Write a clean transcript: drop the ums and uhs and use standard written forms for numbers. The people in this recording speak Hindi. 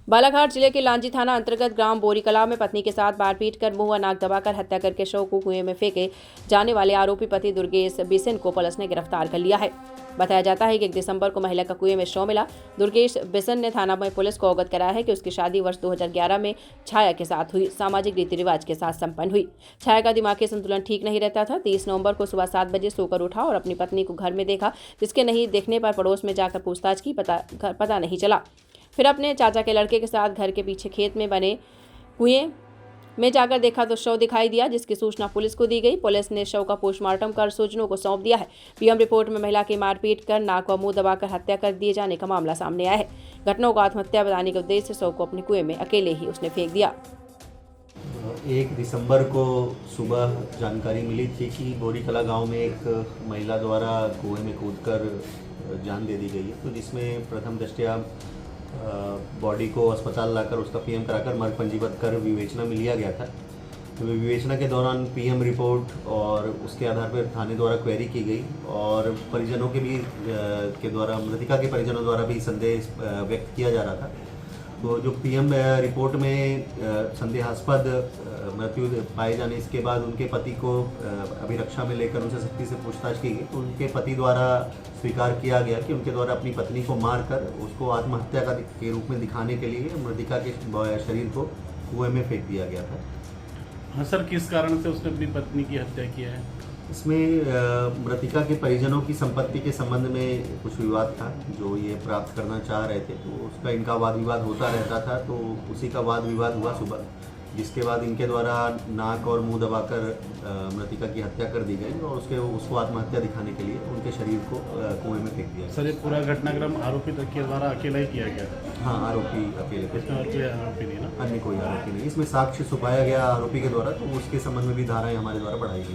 बालाघाट जिले के लांजी थाना अंतर्गत ग्राम बोरीकला में पत्नी के साथ मारपीट कर मुंह व नाक दबाकर हत्या करके शव को कुएं में फेंके जाने वाले आरोपी पति दुर्गेश बिसेन को पुलिस ने गिरफ्तार कर लिया है। बताया जाता है कि 1 दिसंबर को महिला का कुएं में शव मिला। दुर्गेश बिसेन ने थाना में पुलिस को अवगत कराया है कि उसकी शादी वर्ष 2011 में छाया के साथ हुई, सामाजिक रीति रिवाज के साथ संपन्न हुई। छाया का दिमागी संतुलन ठीक नहीं रहता था। 30 नवंबर को सुबह 7 बजे सोकर उठा और अपनी पत्नी को घर में देखा, जिसके नहीं देखने पर पड़ोस में जाकर पूछताछ की, पता नहीं चला। फिर अपने चाचा के लड़के के साथ घर के पीछे खेत में बने कुएं में जाकर देखा तो शव दिखाई दिया, जिसकी सूचना पुलिस को दी गई। पुलिस ने शव का पोस्टमार्टम कर सूचनों को सौंप दिया है। पीएम रिपोर्ट में महिला की मारपीट कर नाक व मुंह दबाकर हत्या कर दिए जाने का मामला सामने आया है। घटना को आत्महत्या बताने के उद्देश्य से शव को अपने कुएं में अकेले ही उसने फेंक दिया। 1 दिसंबर को सुबह जानकारी मिली थी कि बोरीकला गांव में एक महिला द्वारा कुएं में कूदकर जान दे दी गई है, तो जिसमें प्रथम दृष्टया बॉडी को अस्पताल लाकर उसका पीएम कराकर मर्ग पंजीबद्ध कर विवेचना में लिया गया था। तो विवेचना के दौरान पीएम रिपोर्ट और उसके आधार पर थाने द्वारा क्वेरी की गई और परिजनों के द्वारा, मृतिका के परिजनों द्वारा भी संदेह व्यक्त किया जा रहा था। तो जो पीएम रिपोर्ट में संदेहास्पद मृत्यु पाए जाने इसके बाद उनके पति को अभिरक्षा में लेकर उनसे सख्ती से पूछताछ की गई, तो उनके पति द्वारा स्वीकार किया गया कि उनके द्वारा अपनी पत्नी को मारकर उसको आत्महत्या के रूप में दिखाने के लिए मृतिका के शरीर को कुएं में फेंक दिया गया था। हाँ सर, किस कारण से उसने अपनी पत्नी की हत्या किया है? इसमें मृतिका के परिजनों की संपत्ति के संबंध में कुछ विवाद था जो ये प्राप्त करना चाह रहे थे, तो उसका इनका वाद विवाद होता रहता था। तो उसी का वाद विवाद हुआ सुबह, जिसके बाद इनके द्वारा नाक और मुंह दबाकर मृतिका की हत्या कर दी गई और उसको आत्महत्या दिखाने के लिए उनके शरीर को कुएं में फेंक दिया। सर, ये पूरा घटनाक्रम आरोपी के द्वारा अकेला ही किया गया? हाँ, आरोपी अकेले। इसमें और कोई आरोपी नहीं ना? अन्य कोई आरोपी नहीं। इसमें साक्ष्य छुपाया गया आरोपी के द्वारा, तो उसके संबंध में भी धाराएं हमारे द्वारा बढ़ाई गई।